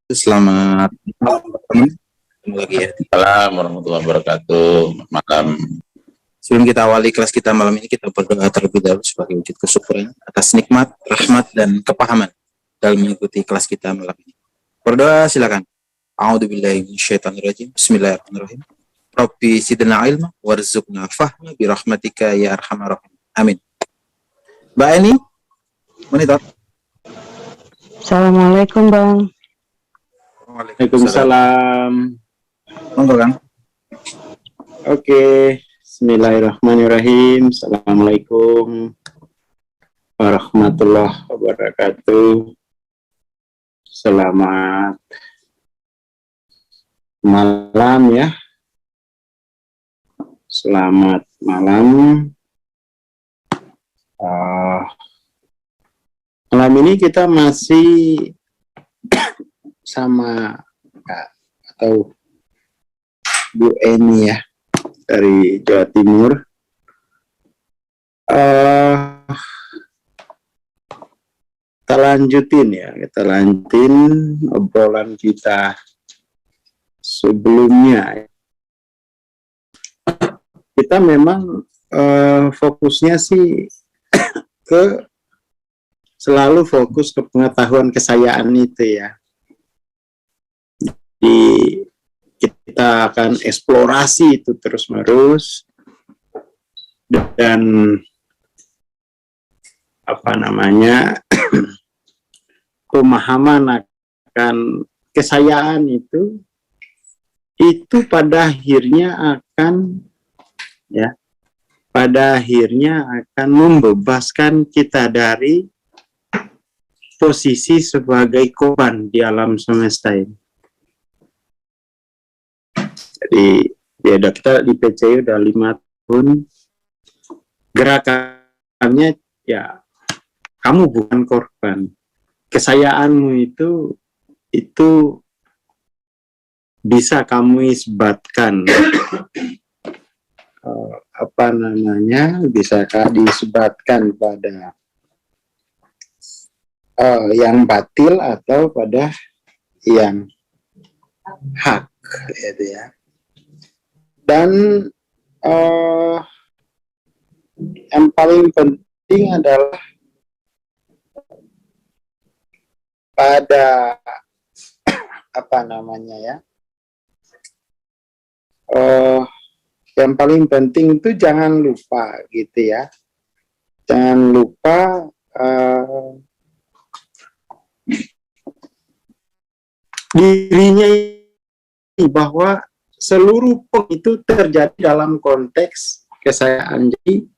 Selamat malam teman-teman. Ketemu lagi ya. Assalamualaikum warahmatullahi wabarakatuh. Malam. Sebelum kita awali kelas kita malam ini, kita berdoa terlebih dahulu sebagai wujud kesyukuran atas nikmat, rahmat, dan kepahaman dalam mengikuti kelas kita malam ini. Berdoa silakan. A'udzubillahi minasyaitonirrajim. Bismillahirrahmanirrahim. Rabbi zidna ilma warzuqna fahma birahmatika ya arhamar rahimin. Amin. Mbak Eni, monitor. Assalamualaikum Bang. Waalaikumsalam. Monggo Kang. Oke, Bismillahirrahmanirrahim. Assalamualaikum warahmatullahi wabarakatuh. Selamat malam ya. Selamat malam. Malam ini kita masih sama Kak atau Bu Eni ya dari Jawa Timur. Kita lanjutin obrolan kita sebelumnya. Kita memang fokusnya sih selalu fokus ke pengetahuan kesayaan itu ya. Kita akan eksplorasi itu terus-menerus dan pemahaman akan kesayaan itu pada akhirnya akan membebaskan kita dari posisi sebagai korban di alam semesta ini. Jadi ya kita di PCI udah 5 tahun, gerakannya ya kamu bukan korban, kesayaanmu itu bisa kamu isbatkan bisa disebatkan pada yang batil atau pada yang hak gitu ya. Dan yang paling penting adalah pada yang paling penting itu jangan lupa gitu ya. Jangan lupa dirinya bahwa seluruh itu terjadi dalam konteks kesayaan. Jadi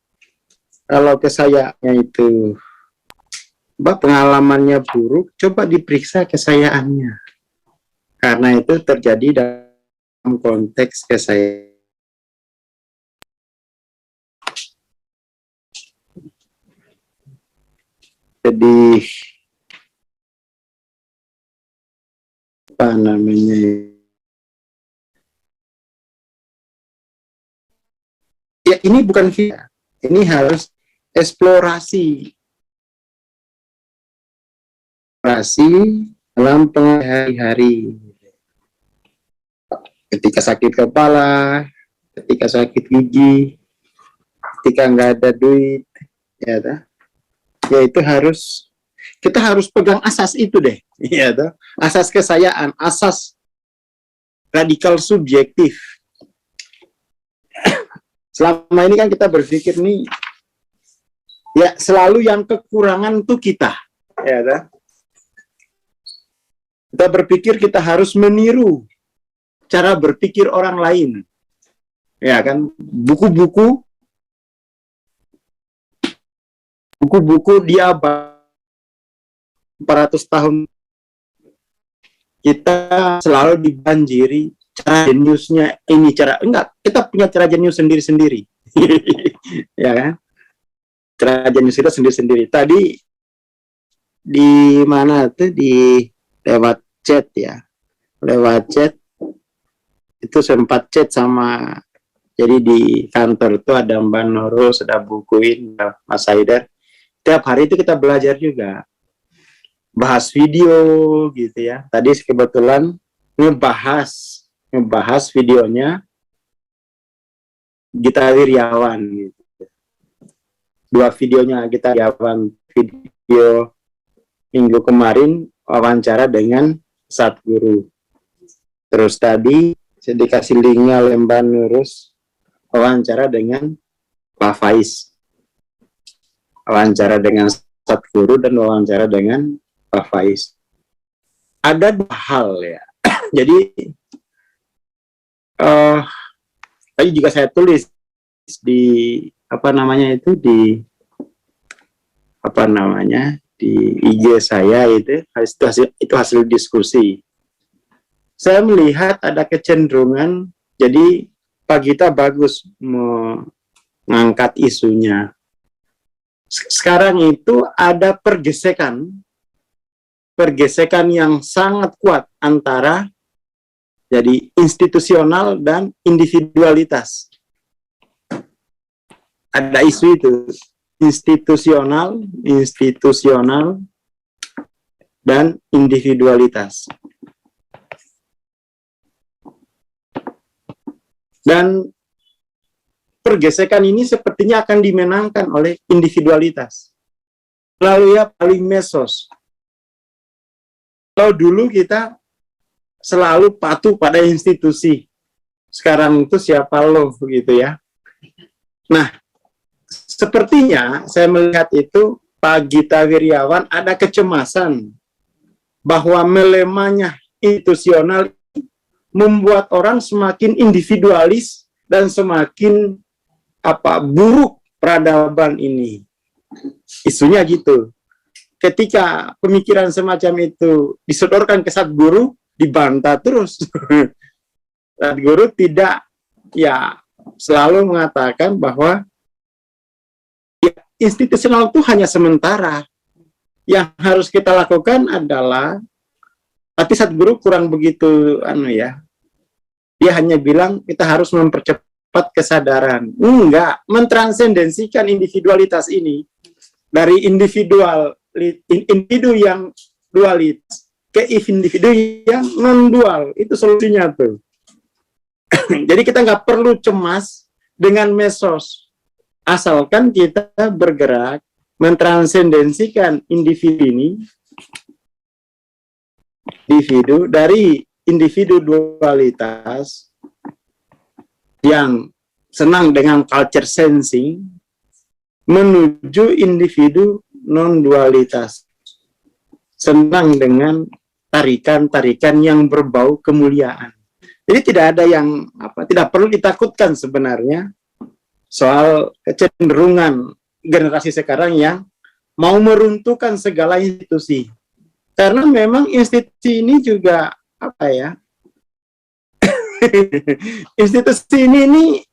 kalau kesayaannya itu pengalamannya buruk, coba diperiksa kesayaannya, karena itu terjadi dalam konteks kesayaan. Jadi ya ini bukan via, ini harus eksplorasi dalam hari-hari. Ketika sakit kepala, ketika sakit gigi, ketika nggak ada duit, ya itu kita harus pegang asas itu deh, ya asas kesayaan, asas radikal subjektif. Selama ini kan kita berpikir nih, ya selalu yang kekurangan tuh kita, ya kita berpikir kita harus meniru cara berpikir orang lain, ya kan? Buku-buku di abad 400 tahun kita selalu dibanjiri cara jeniusnya ini, kita punya cara jenius sendiri-sendiri. Ya kan? Cara jenius kita sendiri-sendiri. Tadi di mana tuh, di lewat chat itu sempat chat sama, jadi di kantor itu ada Mbak Nurul, ada bukuin Mas Haidar. Tiap hari itu kita belajar juga. bahas video gitu ya. Tadi kebetulan ngebahas videonya Gita Wirjawan gitu. Dua videonya Gita Wirjawan, video minggu kemarin wawancara dengan Satguru. Terus tadi saya dikasih linknya Lemban Nurus, wawancara dengan Pak Faiz. Wawancara dengan Satguru dan wawancara dengan Pak Faiz. Ada dua hal ya. Jadi tadi juga saya tulis di di IG saya itu hasil diskusi. Saya melihat ada kecenderungan, jadi Pak Gita bagus mengangkat isunya. Sekarang itu ada pergesekan yang sangat kuat antara jadi institusional dan individualitas. Ada isu itu, institusional dan individualitas. Dan pergesekan ini sepertinya akan dimenangkan oleh individualitas. Lalu ya paling mesos. Kalau dulu kita selalu patuh pada institusi, sekarang itu siapa lo gitu ya. Nah, sepertinya saya melihat itu Pak Gita Wirjawan ada kecemasan bahwa melemahnya institusional membuat orang semakin individualis dan semakin buruk peradaban ini. Isunya gitu. Ketika pemikiran semacam itu disodorkan ke Satguru, dibantah terus. Satguru tidak selalu mengatakan bahwa institusional itu hanya sementara. Yang harus kita lakukan adalah, tapi Satguru kurang begitu dia hanya bilang kita harus mempercepat kesadaran. Enggak, mentransendensikan individualitas ini dari individu yang dualitas ke individu yang non dual. Itu solusinya tuh. Jadi kita nggak perlu cemas dengan mesos, asalkan kita bergerak mentransendensikan individu dari individu dualitas yang senang dengan culture sensing menuju individu non-dualitas, senang dengan tarikan-tarikan yang berbau kemuliaan. Jadi tidak ada yang tidak perlu ditakutkan sebenarnya soal kecenderungan generasi sekarang yang mau meruntuhkan segala institusi. Karena memang institusi ini juga institusi ini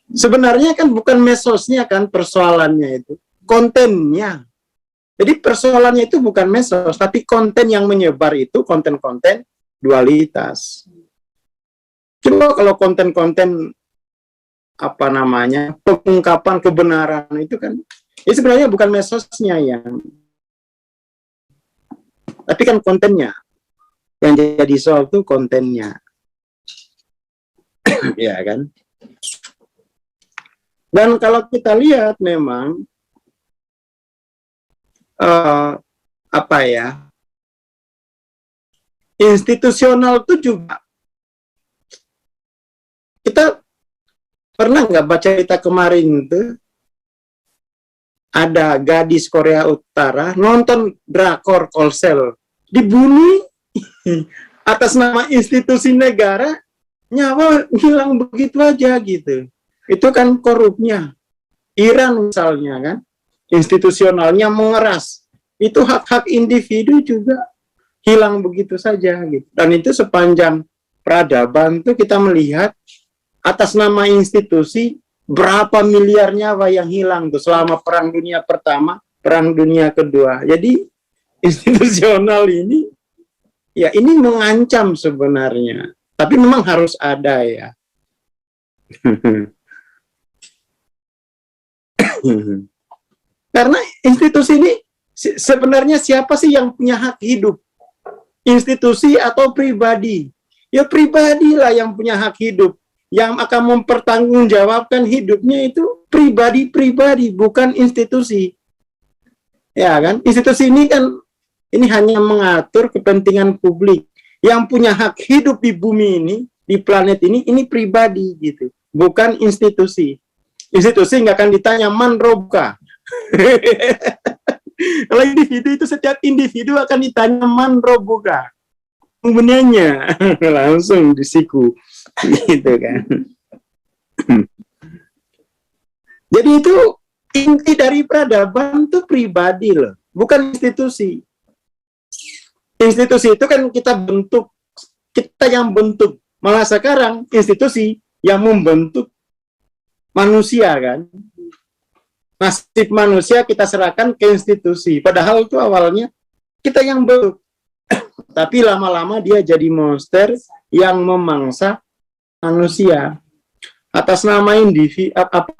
sebenarnya kan bukan mesosnya kan persoalannya itu, kontennya. Jadi persoalannya itu bukan mesos, tapi konten yang menyebar itu konten-konten dualitas. Coba kalau konten-konten pengungkapan kebenaran itu kan, ini sebenarnya bukan mesosnya tapi kan kontennya yang jadi soal itu kontennya. Ya kan? Dan kalau kita lihat memang institusional itu juga, kita pernah nggak baca cerita kemarin itu ada gadis Korea Utara nonton drakor Kolsel, dibunuh atas nama institusi negara, nyawa hilang begitu aja gitu. Itu kan korupnya. Iran misalnya kan, institusionalnya mengeras, itu hak-hak individu juga hilang begitu saja gitu. Dan itu sepanjang peradaban tuh kita melihat atas nama institusi berapa miliar nyawa yang hilang tuh selama Perang Dunia Pertama, Perang Dunia Kedua. Jadi institusional ini ini mengancam sebenarnya, tapi memang harus ada ya. Karena institusi ini sebenarnya siapa sih yang punya hak hidup? Institusi atau pribadi? Ya pribadilah yang punya hak hidup. Yang akan mempertanggungjawabkan hidupnya itu pribadi-pribadi, bukan institusi. Ya kan? Institusi ini kan ini hanya mengatur kepentingan publik. Yang punya hak hidup di bumi ini, di planet ini pribadi gitu, bukan institusi. Institusi nggak akan ditanya man robuka. Kalau individu itu setiap individu akan ditanya man robuka. Kemudiannya langsung disiku, gitu kan. Jadi itu inti dari peradaban itu pribadi loh, bukan institusi. Institusi itu kan kita bentuk, kita yang bentuk. Malah sekarang institusi yang membentuk manusia kan. Nasib manusia kita serahkan ke institusi. Padahal itu awalnya kita yang bentuk. Tapi lama-lama dia jadi monster yang memangsa manusia. Atas nama individu,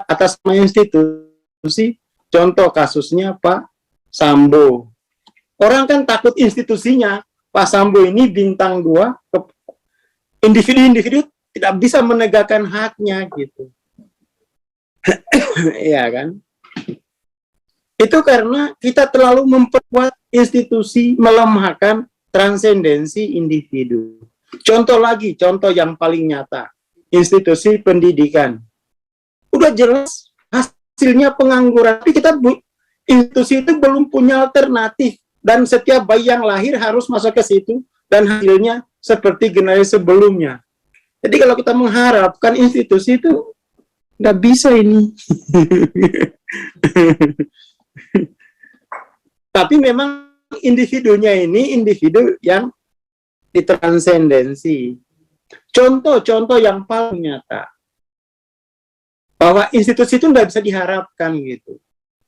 atas nama institusi, contoh kasusnya Pak Sambo. Orang kan takut institusinya. Pak Sambo ini bintang 2, individu-individu tidak bisa menegakkan haknya gitu. Iya kan? Itu karena kita terlalu memperkuat institusi, melemahkan transendensi individu. Contoh lagi, contoh yang paling nyata, institusi pendidikan. Udah jelas hasilnya pengangguran, tapi kita institusi itu belum punya alternatif, dan setiap bayi yang lahir harus masuk ke situ, dan hasilnya seperti generasi sebelumnya. Jadi kalau kita mengharapkan institusi itu, nggak bisa ini. Tapi memang individunya ini individu yang ditransendensi. Contoh-contoh yang paling nyata bahwa institusi itu tidak bisa diharapkan gitu.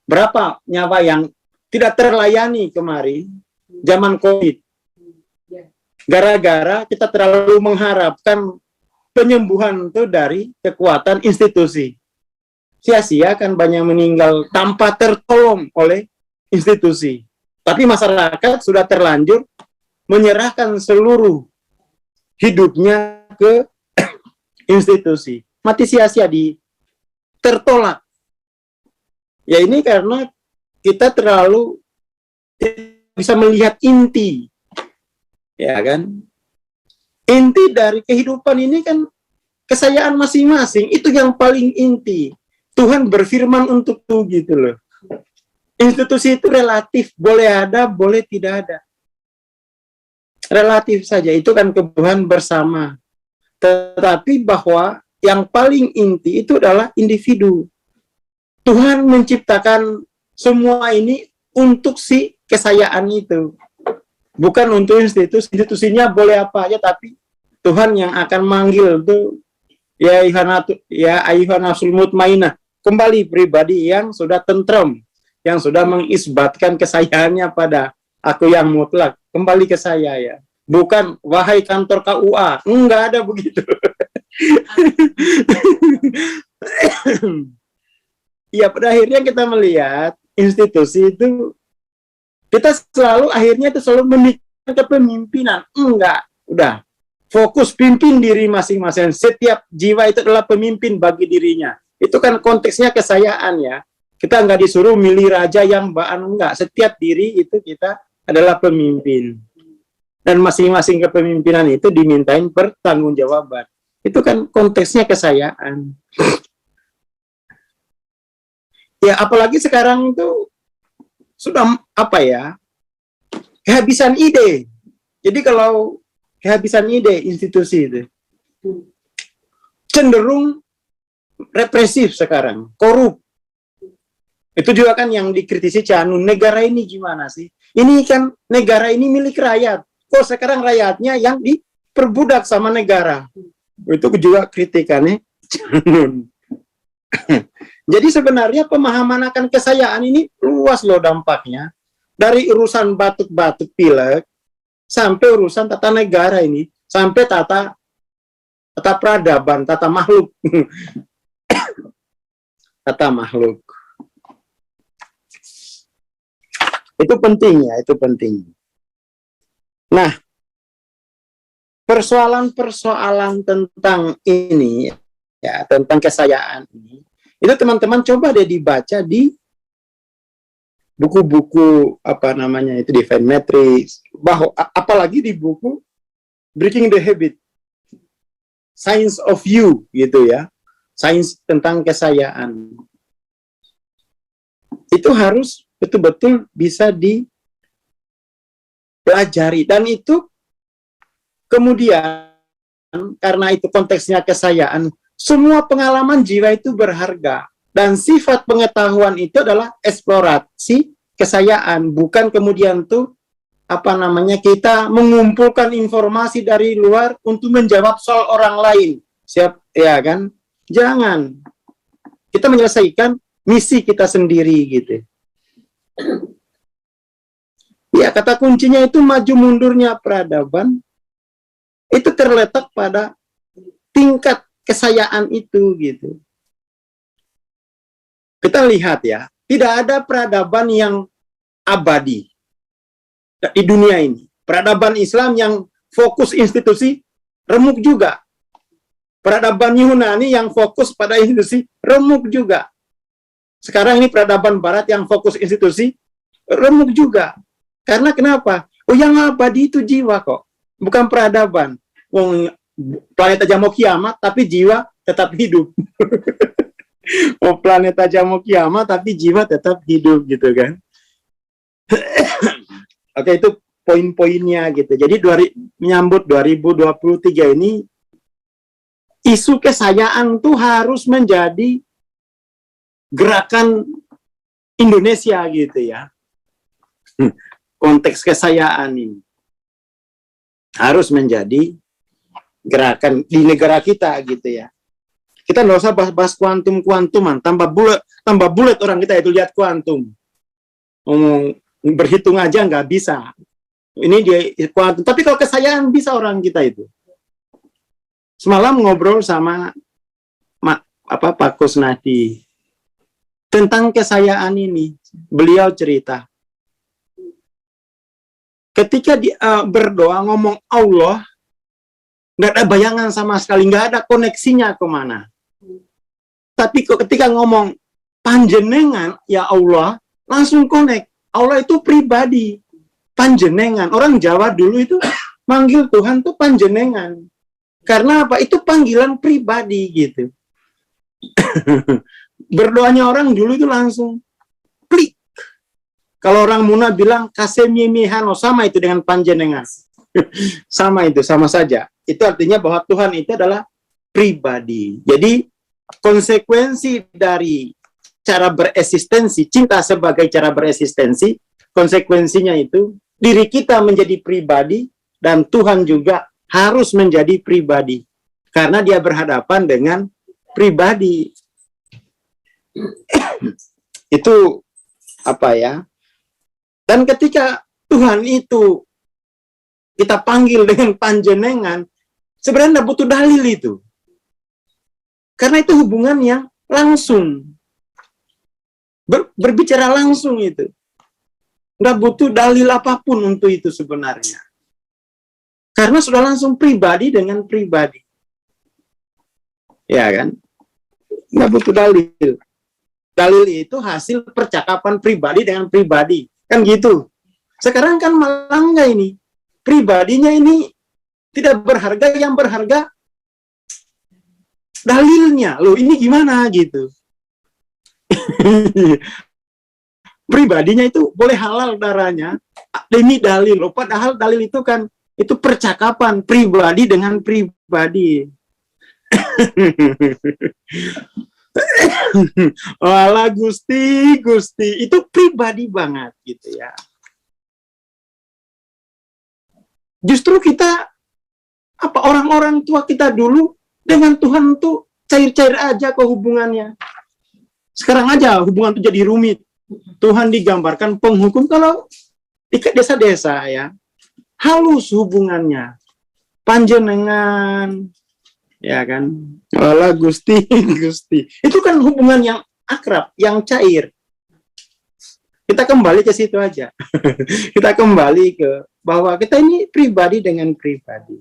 Berapa nyawa yang tidak terlayani kemarin zaman COVID, gara-gara kita terlalu mengharapkan penyembuhan itu dari kekuatan institusi. Sia-sia kan banyak meninggal tanpa tertolong oleh institusi. Tapi masyarakat sudah terlanjur menyerahkan seluruh hidupnya ke institusi. Mati sia-sia, tertolak. Ya ini karena kita terlalu bisa melihat inti. Ya kan? Inti dari kehidupan ini kan kesayaan masing-masing. Itu yang paling inti. Tuhan berfirman untuk itu gitu loh. Institusi itu relatif, boleh ada, boleh tidak ada. Relatif saja, itu kan kebutuhan bersama. Tetapi bahwa yang paling inti itu adalah individu. Tuhan menciptakan semua ini untuk si kesayaan itu. Bukan untuk institusi. Institusinya boleh apa aja, tapi Tuhan yang akan manggil itu, ya ayuhan nafsul mutmainah, kembali pribadi yang sudah tentrem, yang sudah mengisbatkan kesayangannya pada aku yang mutlak, kembali ke saya ya. Bukan, wahai kantor KUA, enggak ada begitu. Ya, pada akhirnya kita melihat institusi itu, kita selalu akhirnya itu selalu memikirkan kepemimpinan. Enggak, udah. Fokus pimpin diri masing-masing. Setiap jiwa itu adalah pemimpin bagi dirinya. Itu kan konteksnya kesayaan ya. Kita nggak disuruh milih raja yang baan, enggak. Setiap diri itu kita adalah pemimpin. Dan masing-masing kepemimpinan itu dimintain pertanggungjawaban. Itu kan konteksnya kesayaan. Ya apalagi sekarang itu sudah apa ya, kehabisan ide. Jadi kalau kehabisan ide institusi itu cenderung represif sekarang, korup. Itu juga kan yang dikritisi Canun, negara ini gimana sih? Ini kan negara ini milik rakyat. Kok sekarang rakyatnya yang diperbudak sama negara? Itu juga kritikannya Canun. Jadi sebenarnya pemahaman akan kesayaan ini luas loh dampaknya. Dari urusan batuk-batuk pilek, sampai urusan tata negara ini, sampai tata peradaban, tata makhluk. Tata makhluk. Itu penting ya, itu penting. Nah, persoalan-persoalan tentang ini, ya, tentang kesayaan ini, itu teman-teman coba deh dibaca di buku-buku apa namanya itu Divine Matrix, bahwa apalagi di buku Breaking the Habit, Science of You gitu ya, sains tentang kesayaan. Itu harus betul-betul bisa dipelajari, dan itu kemudian karena itu konteksnya kesayaan, semua pengalaman jiwa itu berharga. Dan sifat pengetahuan itu adalah eksplorasi kesayaan, bukan kemudian tuh apa namanya kita mengumpulkan informasi dari luar untuk menjawab soal orang lain. Siap ya kan? Jangan. Kita menyelesaikan misi kita sendiri gitu. Ya, kata kuncinya itu maju mundurnya peradaban itu terletak pada tingkat kesayaan itu gitu. Kita lihat ya, tidak ada peradaban yang abadi di dunia ini. Peradaban Islam yang fokus institusi remuk juga. Peradaban Yunani yang fokus pada institusi remuk juga. Sekarang ini peradaban Barat yang fokus institusi remuk juga. Karena kenapa? Oh, yang abadi itu jiwa kok, bukan peradaban. Planet aja mau kiamat, tapi jiwa tetap hidup. Oh, planet aja mau kiamat, tapi jiwa tetap hidup gitu kan. Oke, itu poin-poinnya gitu. Jadi menyambut 2023 ini, isu kesayaan tuh harus menjadi gerakan Indonesia gitu ya. Konteks kesayaan ini harus menjadi gerakan di negara kita gitu ya. Kita nggak usah bahas kuantum-kuantuman, tambah bulat orang kita itu lihat kuantum. Ngomong berhitung aja nggak bisa. Ini dia kuantum. Tapi kalau kesayaan bisa orang kita itu. Semalam ngobrol sama Pak Kusnadi tentang kesayaan ini. Beliau cerita. Ketika dia berdoa ngomong Allah, nggak ada bayangan sama sekali, nggak ada koneksinya kemana. Tapi ketika ngomong panjenengan, ya Allah, langsung connect. Allah itu pribadi, panjenengan. Orang Jawa dulu itu manggil Tuhan tuh panjenengan. Karena apa? Itu panggilan pribadi gitu. Berdoanya orang dulu itu langsung klik. Kalau orang Muna bilang kasemimihano, sama itu dengan panjenengan. Sama itu, sama saja. Itu artinya bahwa Tuhan itu adalah pribadi. Jadi konsekuensi dari cara bereksistensi, cinta sebagai cara bereksistensi, konsekuensinya itu diri kita menjadi pribadi dan Tuhan juga harus menjadi pribadi karena dia berhadapan dengan pribadi. Itu apa ya? Dan ketika Tuhan itu kita panggil dengan panjenengan, sebenarnya tidak butuh dalil itu. Karena itu hubungan yang langsung. Berbicara langsung itu. Tidak butuh dalil apapun untuk itu sebenarnya. Karena sudah langsung pribadi dengan pribadi. Ya kan? Tidak butuh dalil. Dalil itu hasil percakapan pribadi dengan pribadi. Kan gitu. Sekarang kan malah enggak ini. Pribadinya ini tidak berharga, yang berharga dalilnya. Loh, ini gimana gitu. Pribadinya itu boleh halal darahnya, ini dalil. Loh, padahal dalil itu kan itu percakapan pribadi dengan pribadi. Walah Gusti, itu pribadi banget gitu ya. Justru kita orang-orang tua kita dulu dengan Tuhan tuh cair-cair aja kok hubungannya. Sekarang aja hubungan tuh jadi rumit. Tuhan digambarkan penghukum, kalau di desa-desa ya halus hubungannya. Panjenengan, ya kan? Walah Gusti. Itu kan hubungan yang akrab, yang cair. Kita kembali ke situ aja. Kita kembali ke bahwa kita ini pribadi dengan pribadi.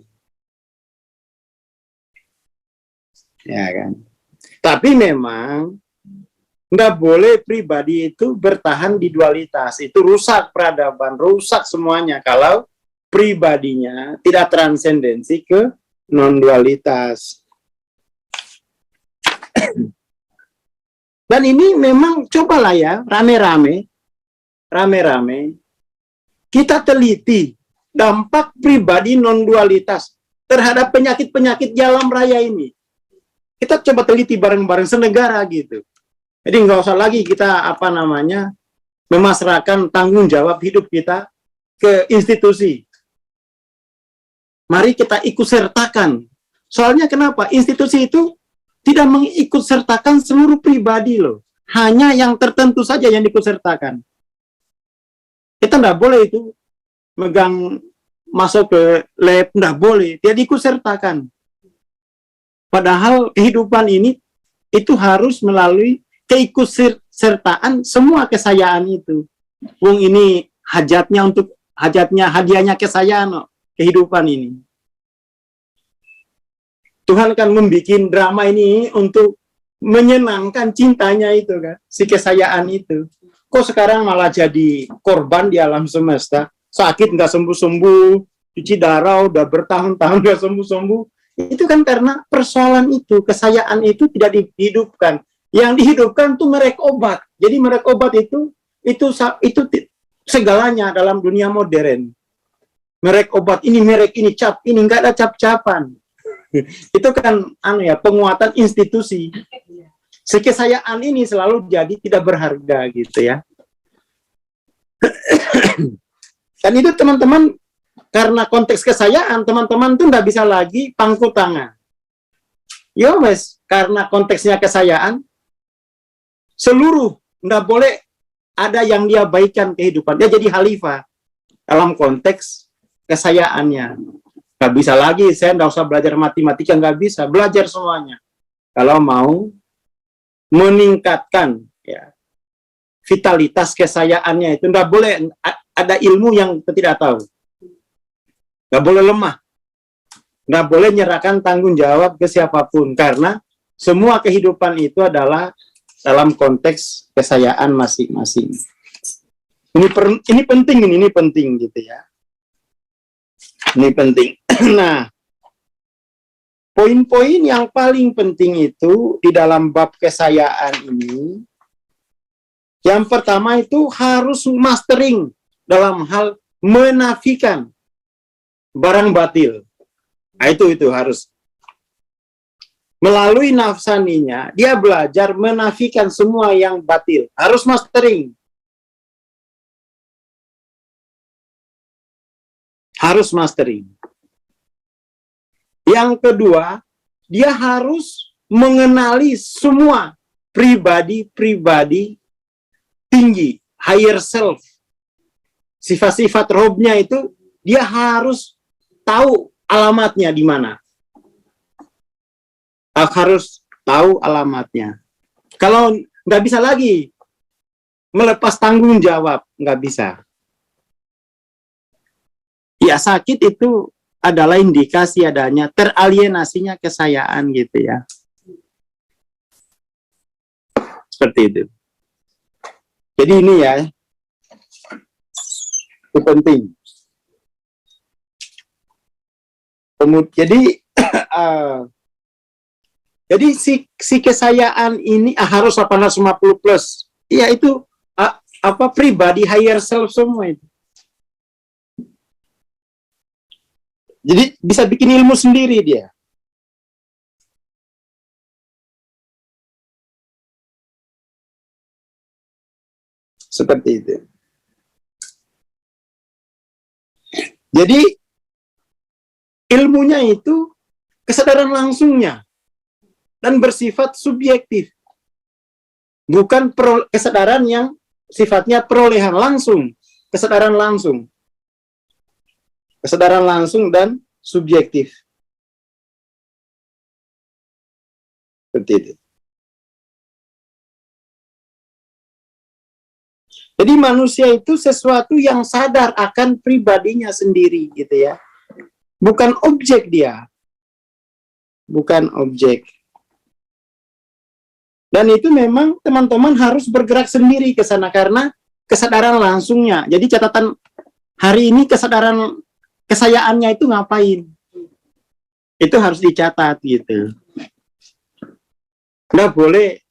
Ya kan? Tapi memang nggak boleh pribadi itu bertahan di dualitas. Itu rusak peradaban, rusak semuanya. Kalau pribadinya tidak transendensi ke non-dualitas. Dan ini memang cobalah ya, rame-rame kita teliti dampak pribadi non-dualitas terhadap penyakit-penyakit di alam raya ini. Kita coba teliti bareng-bareng senegara gitu. Jadi nggak usah lagi kita memasrahkan tanggung jawab hidup kita ke institusi. Mari kita ikut sertakan. Soalnya kenapa? Institusi itu tidak mengikut sertakan seluruh pribadi loh. Hanya yang tertentu saja yang diikut sertakan. Kita nggak boleh itu megang masuk ke lab, nggak boleh. Dia diikut sertakan. Padahal kehidupan ini itu harus melalui keikutsertaan semua kesayaan itu. Wong ini hadiahnya kesayaan kehidupan ini. Tuhan kan membuat drama ini untuk menyenangkan cintanya itu kan, si kesayaan itu. Kok sekarang malah jadi korban di alam semesta, sakit nggak sembuh-sembuh, cuci darah udah bertahun-tahun nggak sembuh-sembuh. Itu kan karena persoalan itu, kesayaan itu tidak dihidupkan. Yang dihidupkan tuh merek obat. Jadi merek obat itu segalanya dalam dunia modern. Merek obat ini, merek ini, cap ini, nggak ada cap-capan. Itu kan penguatan institusi. Sekesayaan ini selalu jadi tidak berharga gitu ya. Dan itu teman-teman, karena konteks kesayaan, teman-teman tuh nggak bisa lagi pangku tangan. Ya wes, karena konteksnya kesayaan, seluruh nggak boleh ada yang dia baikan kehidupan. Dia jadi khalifah dalam konteks kesayaannya. Nggak bisa lagi, saya nggak usah belajar matematika, nggak bisa. Belajar semuanya. Kalau mau meningkatkan ya, vitalitas kesayaannya itu, nggak boleh ada ilmu yang tidak tahu. Nggak boleh lemah. Nggak boleh nyerahkan tanggung jawab ke siapapun. Karena semua kehidupan itu adalah dalam konteks kesayaan masing-masing. Ini penting gitu ya. Ini penting. Nah, poin-poin yang paling penting itu di dalam bab kesayaan ini, yang pertama itu harus mastering dalam hal menafikan barang batil. Nah, itu harus. Melalui nafsaninya, dia belajar menafikan semua yang batil. Harus mastering. Harus mastering. Yang kedua, dia harus mengenali semua pribadi-pribadi tinggi, higher self. Sifat-sifat robnya itu, dia harus tahu alamatnya di mana. Harus tahu alamatnya. Kalau nggak bisa lagi melepas tanggung jawab, nggak bisa. Ya, sakit itu adalah indikasi adanya teralienasinya kesayaan gitu ya. Seperti itu. Jadi ini ya, itu penting. Jadi si kesayaan ini harus 850 plus. Iya itu pribadi higher self semua itu. Jadi bisa bikin ilmu sendiri dia. Seperti itu. Jadi ilmunya itu kesadaran langsungnya dan bersifat subjektif. Bukan kesadaran yang sifatnya perolehan langsung, kesadaran langsung. Kesadaran langsung dan subjektif. Seperti itu. Jadi manusia itu sesuatu yang sadar akan pribadinya sendiri gitu ya. Bukan objek dia. Bukan objek. Dan itu memang teman-teman harus bergerak sendiri ke sana karena kesadaran langsungnya. Jadi catatan hari ini kesadaran kesayaannya itu ngapain? Itu harus dicatat gitu. Nggak boleh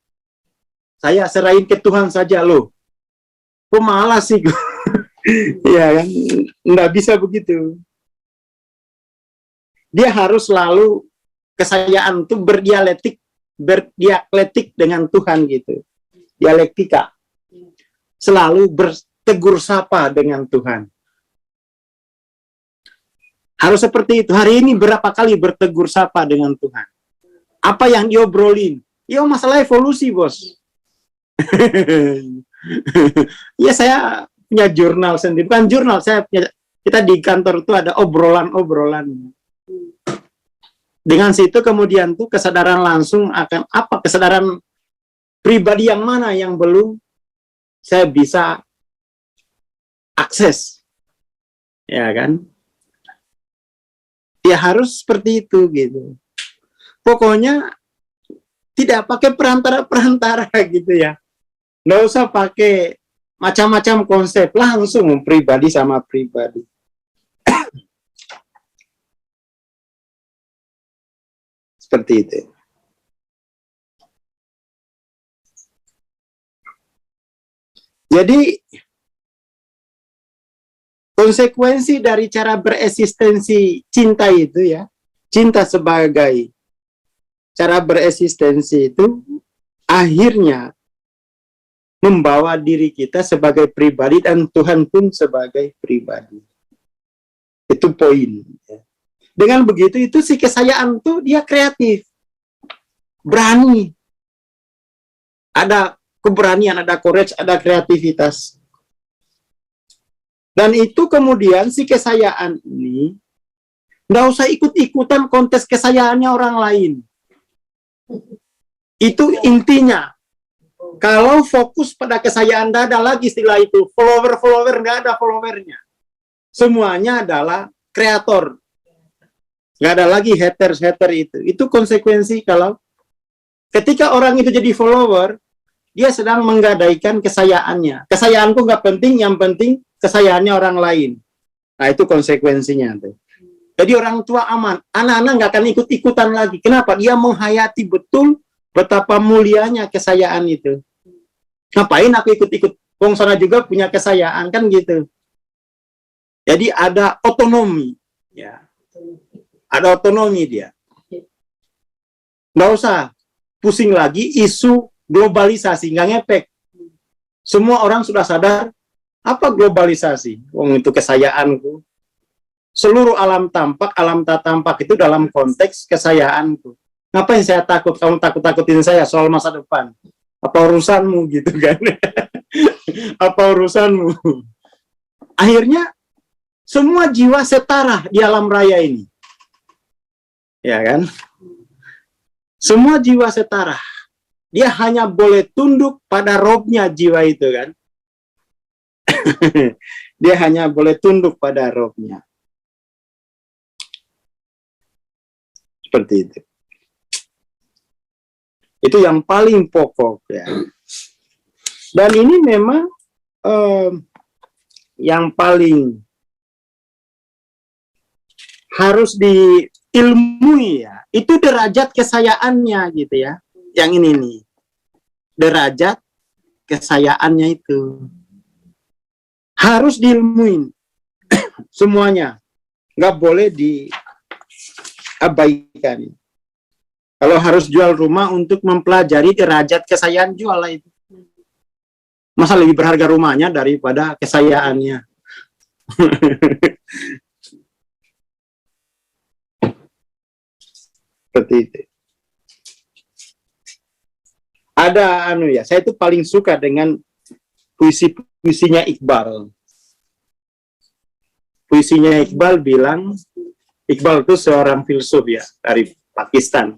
saya serahin ke Tuhan saja loh. Kok malas sih? Iya kan? Nggak bisa begitu. Dia harus selalu kesayaan itu berdialektik dengan Tuhan gitu. Dialektika. Selalu bertegur sapa dengan Tuhan. Harus seperti itu. Hari ini berapa kali bertegur sapa dengan Tuhan? Apa yang diobrolin? Ya masalah evolusi, bos. Ya saya punya jurnal sendiri, bukan jurnal, kita di kantor itu ada obrolan-obrolan. Dengan situ kemudian tuh kesadaran langsung akan apa, kesadaran pribadi yang mana yang belum saya bisa akses, ya kan? Ya harus seperti itu gitu. Pokoknya tidak pakai perantara-perantara gitu ya. Nggak usah pakai macam-macam konsep, langsung pribadi sama pribadi. Seperti itu. Jadi, konsekuensi dari cara bereksistensi cinta itu ya, cinta sebagai cara bereksistensi itu, akhirnya membawa diri kita sebagai pribadi dan Tuhan pun sebagai pribadi. Itu poin. Dengan begitu itu si kesayaan tuh dia kreatif, berani, ada keberanian, ada courage, ada kreativitas. Dan itu kemudian si kesayaan ini nggak usah ikut-ikutan kontes kesayaannya orang lain. Itu intinya. Kalau fokus pada kesayaan, tidak ada lagi istilah itu. Follower, nggak ada followernya. Semuanya adalah kreator. Nggak ada lagi haters itu. Itu konsekuensi kalau ketika orang itu jadi follower, dia sedang menggadaikan kesayaannya. Kesayaanku nggak penting, yang penting kesayaannya orang lain. Nah, itu konsekuensinya. Tuh. Jadi orang tua aman. Anak-anak nggak akan ikut-ikutan lagi. Kenapa? Dia menghayati betul betapa mulianya kesayaan itu. Ngapain aku ikut-ikut? Wong sana juga punya kesayaan, kan gitu. Jadi ada otonomi. Ya. Ada otonomi dia. Nggak usah pusing lagi isu globalisasi, nggak ngepek. Semua orang sudah sadar, apa globalisasi? Wong itu kesayaanku. Seluruh alam tampak, alam tak tampak itu dalam konteks kesayaanku. Ngapain saya takut? Kamu takut-takutin saya soal masa depan. Apa urusanmu gitu kan? Apa urusanmu? Akhirnya semua jiwa setara di alam raya ini. Ya kan? Semua jiwa setara. Dia hanya boleh tunduk pada robnya jiwa itu kan. Dia hanya boleh tunduk pada robnya. Seperti itu. Itu yang paling pokok ya. Dan ini memang yang paling harus diilmui ya. Itu derajat kesayaannya gitu ya. Yang ini nih. Derajat kesayaannya itu. Harus diilmuin. Semuanya. Nggak boleh diabaikan. Kalau harus jual rumah untuk mempelajari derajat kesayaan, jual lah itu. Masa lebih berharga rumahnya daripada kesayaannya. Seperti itu. Ada saya itu paling suka dengan puisi-puisinya Iqbal. Puisinya Iqbal bilang, Iqbal itu seorang filsuf ya, dari Pakistan.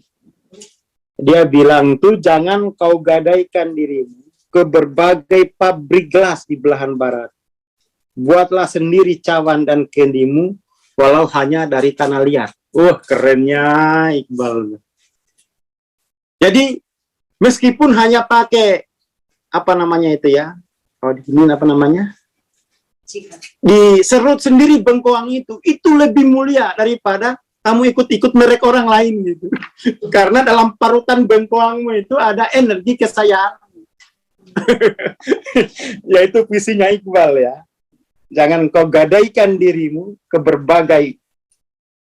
Dia bilang tuh, jangan kau gadaikan dirimu ke berbagai pabrik gelas di belahan barat. Buatlah sendiri cawan dan kendimu, walau hanya dari tanah liat. Kerennya Iqbal. Jadi, meskipun hanya pakai, apa namanya itu ya, kalau di sini apa namanya? Diserut sendiri bengkoang itu lebih mulia daripada kamu ikut-ikut merek orang lain gitu. Karena dalam parutan bengkoangmu itu ada energi kesayaan. Yaitu visinya Iqbal ya. Jangan kau gadaikan dirimu ke berbagai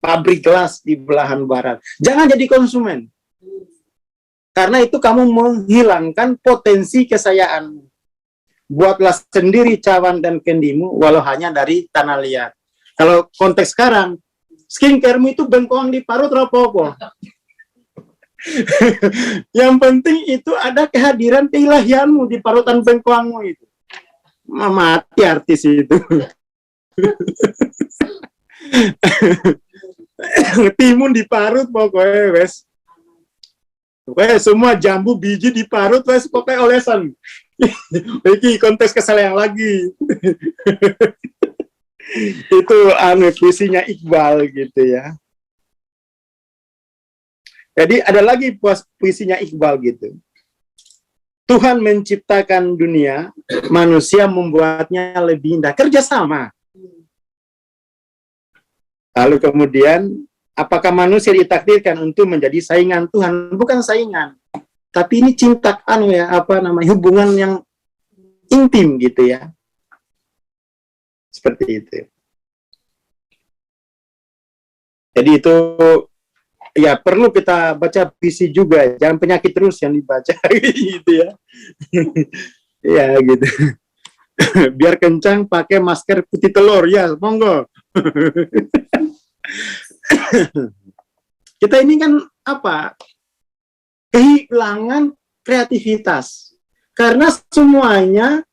pabrik gelas di belahan barat. Jangan jadi konsumen. Karena itu kamu menghilangkan potensi kesayaanmu. Buatlah sendiri cawan dan kendimu, walau hanya dari tanah liat. Kalau konteks sekarang, skincaremu itu bengkoang diparut rapopo. Yang penting itu ada kehadiran keilahianmu di parutan bengkoangmu itu. Mati artis itu. Timun diparut pokoknya wes. Semua jambu biji diparut wes pokoknya olesan. Ini konteks kesalahan lagi. Itu visinya Iqbal gitu ya. Jadi ada lagi puisinya Iqbal gitu. Tuhan menciptakan dunia, manusia membuatnya lebih indah. Kerjasama. Lalu kemudian, apakah manusia ditakdirkan untuk menjadi saingan Tuhan? Bukan saingan. Tapi ini cinta hubungan yang intim gitu ya. Seperti itu. Jadi itu ya perlu kita baca puisi juga, jangan penyakit terus yang dibaca gitu ya. Ya gitu. Biar kencang pakai masker putih telur ya, monggo. Kita ini kan kehilangan kreativitas. Karena semuanya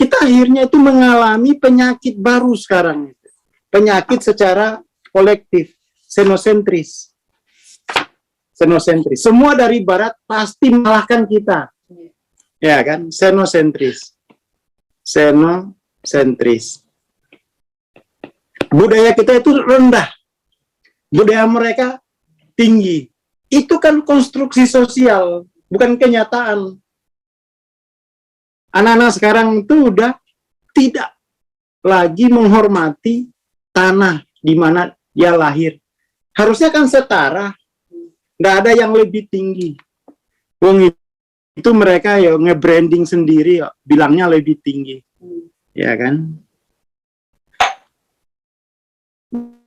kita akhirnya itu mengalami penyakit baru sekarang. Penyakit secara kolektif, xenocentris. Semua dari barat pasti mengalahkan kita. Ya kan? Xenocentris. Budaya kita itu rendah. Budaya mereka tinggi. Itu kan konstruksi sosial, bukan kenyataan. Anak-anak sekarang itu udah tidak lagi menghormati tanah di mana dia lahir. Harusnya kan setara. Nggak ada yang lebih tinggi. Itu mereka ya nge-branding sendiri, ya, bilangnya lebih tinggi. Ya kan?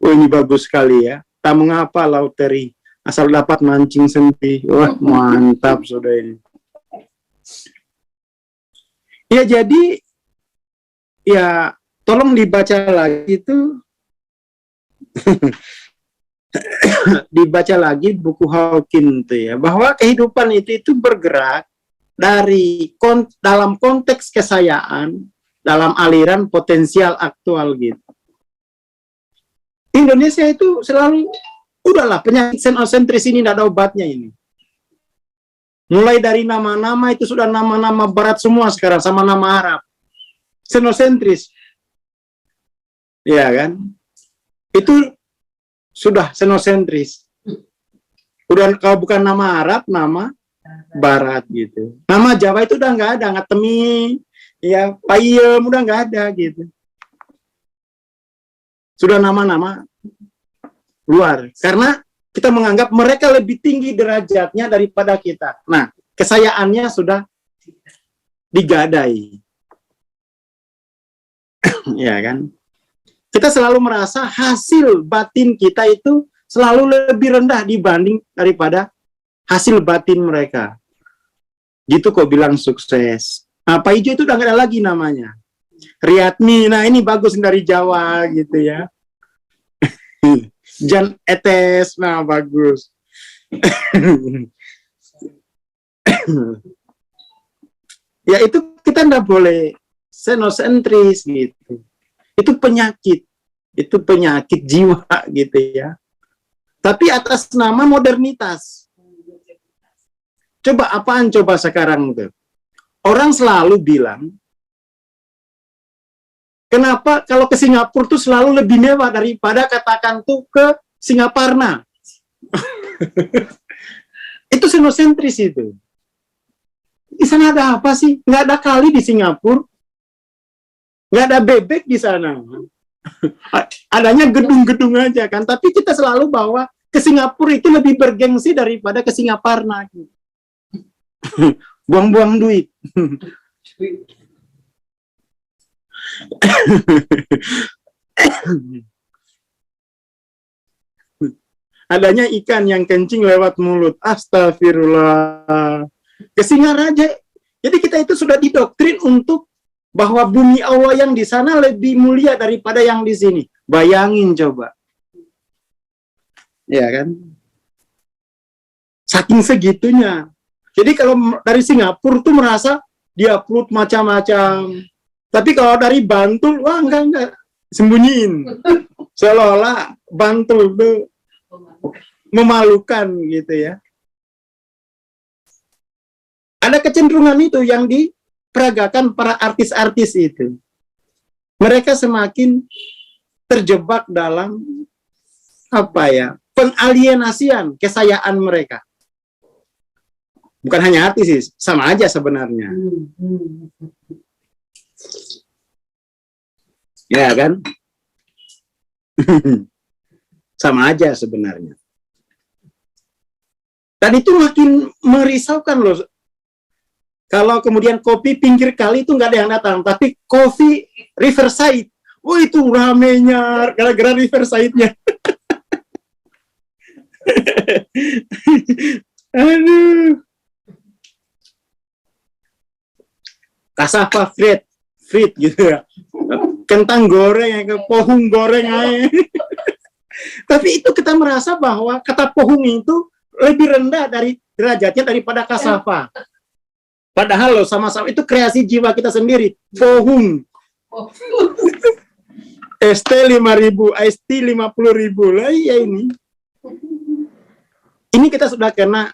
Ini bagus sekali ya. Tak mengapa lauteri, asal dapat mancing sendiri. Wah, mantap saudara ini. Ya jadi, ya tolong dibaca lagi itu. Dibaca lagi buku Hawking itu ya, bahwa kehidupan itu bergerak dari dalam konteks kesayaan, dalam aliran potensial aktual gitu. Indonesia itu selalu, udahlah penyakit xenocentris ini tidak ada obatnya ini. Mulai dari nama-nama itu sudah nama-nama barat semua sekarang sama nama Arab. Xenocentris. Ya kan? Itu sudah xenocentris. Udah kalau bukan nama Arab, nama barat gitu. Nama Jawa itu udah nggak ada, Ngatemi, ya Payem udah nggak ada gitu. Sudah nama-nama luar. Karena kita menganggap mereka lebih tinggi derajatnya daripada kita. Nah, kesayaannya sudah digadai. Ya kan? Kita selalu merasa hasil batin kita itu selalu lebih rendah dibanding daripada hasil batin mereka. Gitu kok bilang sukses. Nah, Pak Ijo itu udah nggak ada lagi namanya. Riyadmi, nah ini bagus dari Jawa gitu ya. Jan Etes, nah bagus. Ya itu kita nggak boleh xenocentris gitu. Itu penyakit jiwa gitu ya. Tapi atas nama modernitas. Coba apaan coba sekarang tuh? orang selalu bilang, kenapa kalau ke Singapura tuh selalu lebih mewah daripada katakan tuh ke Singaparna. Itu xenocentris itu. Di sana ada apa sih? Nggak ada kali di Singapura. Nggak ada bebek di sana. Adanya gedung-gedung aja kan. Tapi kita selalu bawa ke Singapura itu lebih bergengsi daripada ke Singaparna. Buang-buang duit. Adanya ikan yang kencing lewat mulut. Astagfirullah. Ke Singaraja. Jadi kita itu sudah didoktrin untuk bahwa bumi Allah yang di sana lebih mulia daripada yang di sini. Bayangin coba. Ya kan? Saking segitunya. Jadi kalau dari Singapura tuh merasa di-upload macam-macam. Tapi kalau dari Bantul, wah enggak. Sembunyiin. Seolah-olah Bantul tuh memalukan gitu ya. Ada kecenderungan itu yang diperagakan para artis-artis itu. Mereka semakin terjebak dalam apa ya, pengalienasian kesayaan mereka. Bukan hanya artis sih, sama aja sebenarnya. Ya kan? Sama aja sebenarnya. Dan itu makin merisaukan loh. Kalau kemudian kopi pinggir kali itu nggak ada yang datang, tapi kopi Riverside, oh itu ramenya gara-gara Riverside-nya. Aduh. Kasava frit gitu ya. Kentang goreng, pohung goreng aja. Tapi itu kita merasa bahwa kata pohung itu lebih rendah dari derajatnya daripada kasava. Padahal loh sama-sama itu kreasi jiwa kita sendiri. Pohung. ST 5.000, ST 50.000 lah ya ini. Ini kita sudah kena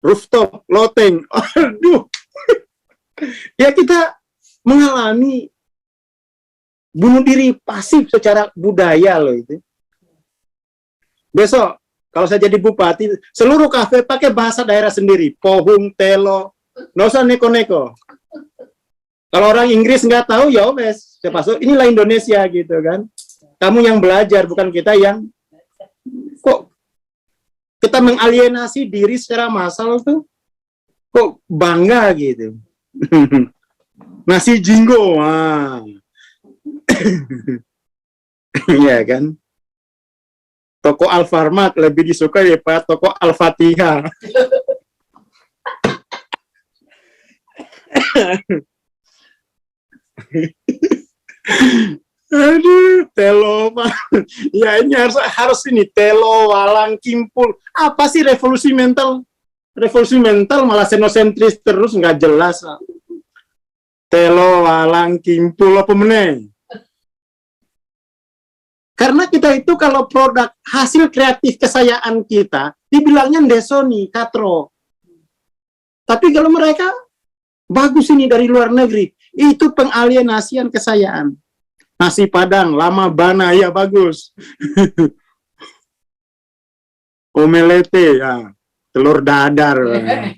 rooftop, loteng. Aduh. Ya kita mengalami bunuh diri pasif secara budaya loh itu. Besok kalau saya jadi bupati, seluruh kafe pakai bahasa daerah sendiri. Pohung, telo, nggak usah neko-neko. Kalau orang Inggris nggak tahu, ya wes, saya masuk. Inilah Indonesia gitu kan. Kamu yang belajar, bukan kita yang kok kita mengalienasi diri secara massal tuh. Kok bangga gitu. Nasi jinggo, wah. Iya kan. Toko Alfamart lebih disukai daripada toko Al-Fatihah. Aduh, telo Pak. Ya ini harus ini telo, walang, kimpul. Apa sih revolusi mental? Revolusi mental malah xenocentris terus nggak jelas. Telo, walang, kimpul apa meneh? Karena kita itu kalau produk hasil kreatif kesayaan kita, dibilangnya desoni, katro. Tapi kalau mereka bagus ini dari luar negeri, itu pengalienasian kesayaan. Nasi Padang, lama bana, ya bagus. Omelete, ya, telur dadar.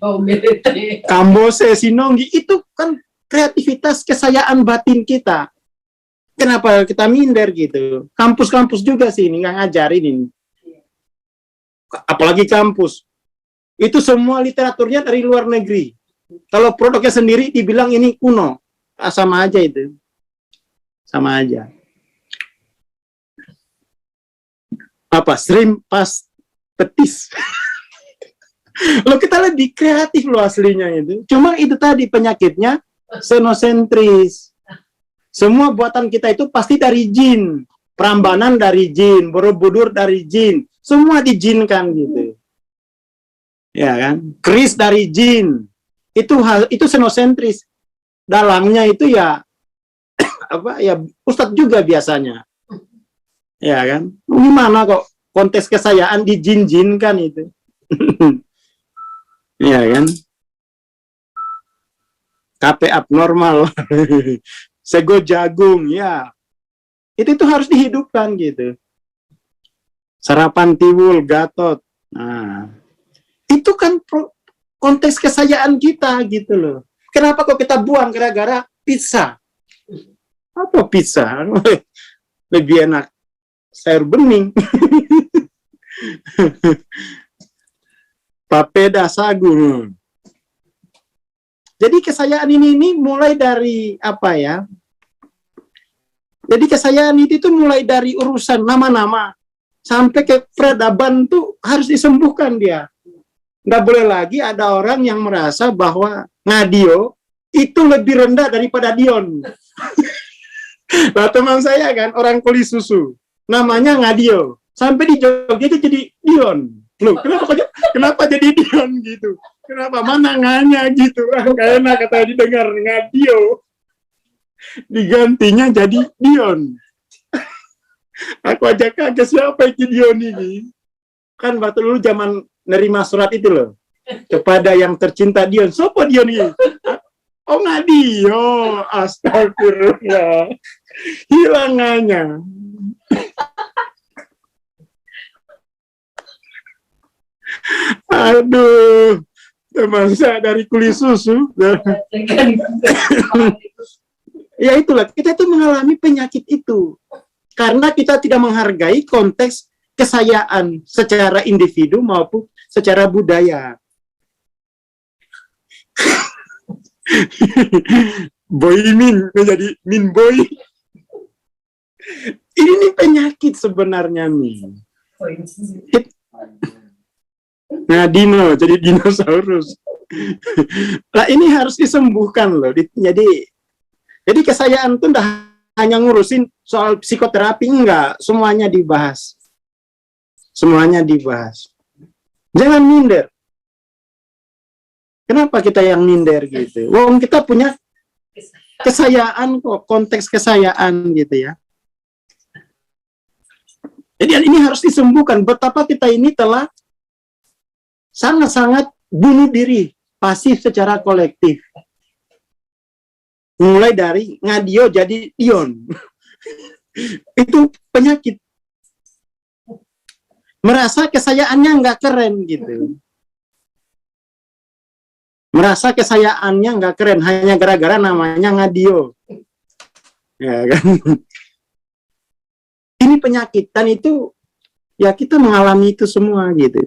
Omelete. Kambose, sinonggi, itu kan kreativitas kesayaan batin kita. Kenapa kita minder gitu? Kampus-kampus juga sih ini nggak ngajarin ini. Apalagi kampus. Itu semua literaturnya dari luar negeri. Kalau produknya sendiri dibilang ini kuno. Sama aja itu. Sama aja. Apa? Shrimp pas petis. Loh kita lebih kreatif loh aslinya itu. Cuma itu tadi penyakitnya xenocentris. Semua buatan kita itu pasti dari jin. Prambanan dari jin, Borobudur dari jin. Semua dijinkan gitu. Ya kan? Keris dari jin. Itu xenocentris. Dalangnya itu ya apa ya ustadz juga biasanya. Ya kan? Gimana kok konteks kesayaan dijin-jinkan itu. Ya kan? KP abnormal, sego jagung, ya. Itu tuh harus dihidupkan gitu. Sarapan tiwul, gatot. Nah, itu kan konteks kesayaan kita gitu loh. Kenapa kok kita buang gara-gara pizza? Apa pizza? Lebih enak sayur bening. Papeda sagu. Jadi kesayaan ini mulai dari apa ya? Jadi kesayaan itu mulai dari urusan nama-nama sampai ke peradaban tuh harus disembuhkan dia. Nggak boleh lagi ada orang yang merasa bahwa Ngadio itu lebih rendah daripada Dion. Nah, teman saya kan orang kuli susu, namanya Ngadio. Sampai di Jogja itu jadi Dion. Loh, kenapa jadi Dion gitu? Kenapa mana nganya gitu? Gak enak kata didengar Ngadio. Digantinya jadi Dion. Aku aja kaget siapa itu Dion ini. Kan waktu dulu zaman nerima surat itu loh. Kepada yang tercinta Dion. Siapa Dion ini? Oh Ngadio. Astagfirullah. Hilangannya. Aduh. Teman saya dari kuli susu. Ya itulah, kita tuh mengalami penyakit itu. Karena kita tidak menghargai konteks kesayaan secara individu maupun secara budaya. Boy Min, menjadi Min Boy. Ini penyakit sebenarnya, Min. Nah, Dino, jadi dinosaurus. Nah, ini harus disembuhkan loh. Jadi kesayaan itu udah hanya ngurusin soal psikoterapi, enggak. Semuanya dibahas. Semuanya dibahas. Jangan minder. Kenapa kita yang minder gitu? Wong kita punya kesayaan kok, konteks kesayaan gitu ya. Jadi ini harus disembuhkan. Betapa kita ini telah sangat-sangat bunuh diri, pasif secara kolektif. Mulai dari Ngadio jadi Dion. Itu penyakit. Merasa kesayaannya nggak keren gitu. Merasa kesayaannya nggak keren hanya gara-gara namanya Ngadio. Ya kan? Ini penyakit dan itu ya kita mengalami itu semua gitu.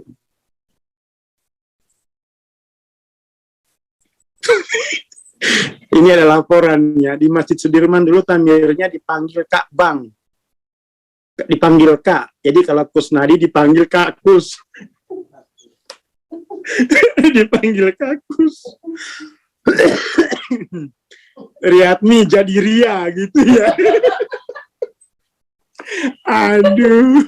Ini ada laporannya di Masjid Sudirman dulu tamirnya dipanggil Kak Bang. Dipanggil Kak. Jadi kalau Kusnadi dipanggil Kak Kus. Dipanggil Kak Kus. Riatmi jadi Ria gitu ya. Aduh.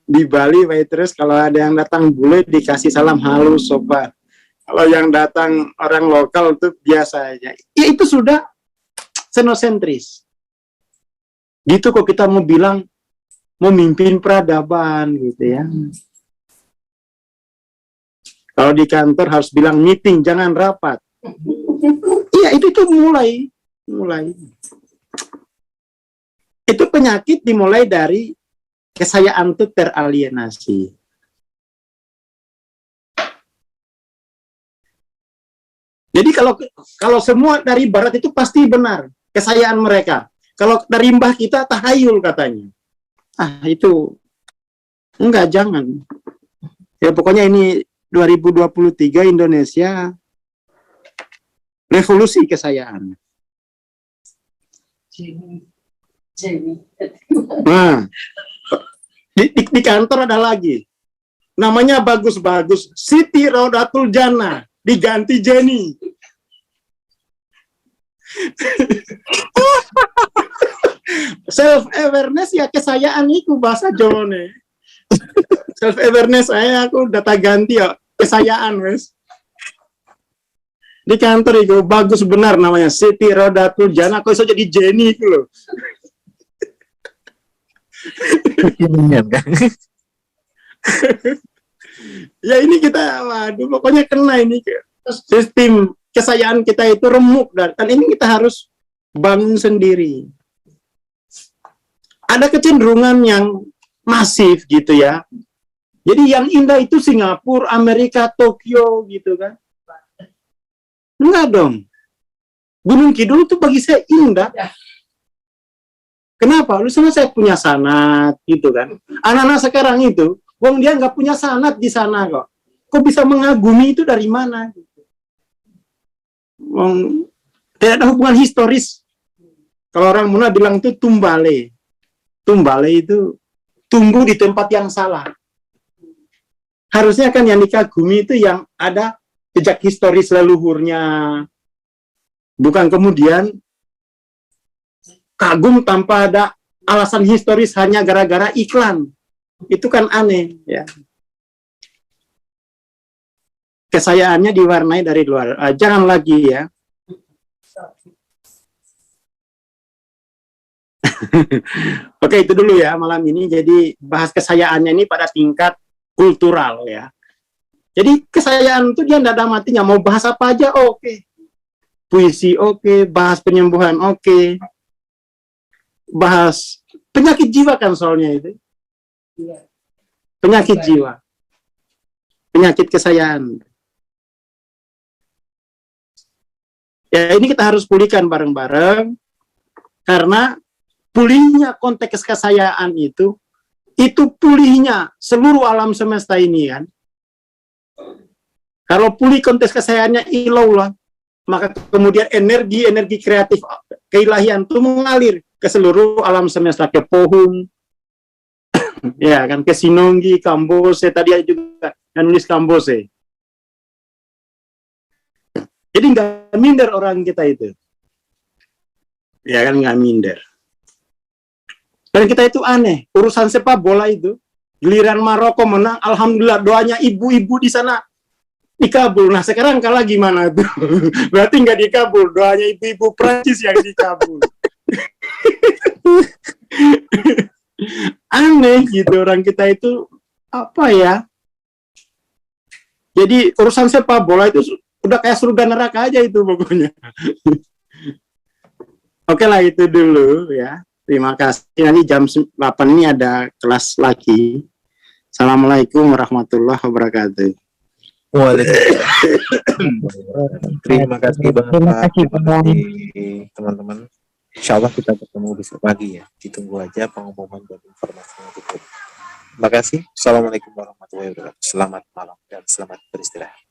Di Bali waitress kalau ada yang datang bule dikasih salam halus sobat. Kalau yang datang orang lokal itu biasa aja. Ya itu sudah xenocentris. Gitu kok kita mau bilang mau mimpin peradaban gitu ya. Kalau di kantor harus bilang meeting jangan rapat. Iya itu mulai. Itu penyakit dimulai dari kesayaan itu teralienasi. Jadi kalau semua dari barat itu pasti benar kesayaan mereka. Kalau dari mbah kita tahayul katanya. Ah itu enggak jangan. Ya pokoknya ini 2023 Indonesia revolusi kesayaan. Jenny. Nah, di kantor ada lagi. Namanya bagus-bagus. Siti Rodatul Jannah. Diganti Jenny. Self-awareness ya kesayaan itu bahasa Jawa nih. Self-awareness aku data ganti ya. Kesayaan, wes. Di kantor itu bagus benar namanya. Siti Rodatul Jannah. Kok bisa jadi Jenny itu loh. Ya ini kita, waduh, pokoknya kena ini sistem kesayaan kita itu remuk, dan ini kita harus bangun sendiri. Ada kecenderungan yang masif gitu ya. Jadi yang indah itu Singapura, Amerika, Tokyo gitu kan. Enggak dong. Gunung Kidul itu bagi saya indah. Kenapa? Lu sana saya punya sanat gitu kan. Anak-anak sekarang itu, wong dia nggak punya sanat di sana kok. Kok bisa mengagumi itu dari mana? Wong tidak ada hubungan historis. Kalau orang Muna bilang itu tumbale. Tumbale itu tumbuh di tempat yang salah. Harusnya kan yang dikagumi itu yang ada jejak historis leluhurnya. Bukan kemudian kagum tanpa ada alasan historis hanya gara-gara iklan. Itu kan aneh ya. Kesayaannya diwarnai dari luar. Jangan lagi ya. Oke, itu dulu ya malam ini. Jadi bahas kesayaannya ini pada tingkat kultural ya. Jadi kesayaan itu dia tidak ada matinya. Mau bahas apa aja oke. Puisi oke, bahas penyembuhan oke. Bahas penyakit jiwa kan soalnya itu. Penyakit jiwa. Penyakit kesayaan. Ya ini kita harus pulihkan bareng-bareng. Karena pulihnya konteks kesayaan itu pulihnya seluruh alam semesta ini kan. Kalau pulih konteks kesayaannya ilau lah, maka kemudian energi kreatif keilahian itu mengalir ke seluruh alam semesta, ke pohon, ya kan, ke Sinonggi, Kambose, tadi juga yang nulis Kambose. Jadi nggak minder orang kita itu, ya kan, nggak minder. Dan kita itu aneh, urusan sepak bola itu, giliran Maroko menang, alhamdulillah doanya ibu-ibu di sana dikabul. Nah sekarang kalah gimana tuh? Berarti nggak dikabul, doanya ibu-ibu Prancis yang dikabul. Aneh gitu orang kita itu, apa ya? Jadi urusan sepak bola itu udah kayak surga neraka aja itu pokoknya. Oke lah, itu dulu ya. Terima kasih. Nanti jam 8 ini ada kelas lagi. Assalamualaikum warahmatullahi wabarakatuh. Terima kasih Bapak. Terima kasih teman-teman. Insya Allah kita ketemu besok pagi ya. Ditunggu aja pengumuman dan informasinya itu. Terima kasih. Assalamualaikum warahmatullahi wabarakatuh. Selamat malam dan selamat beristirahat.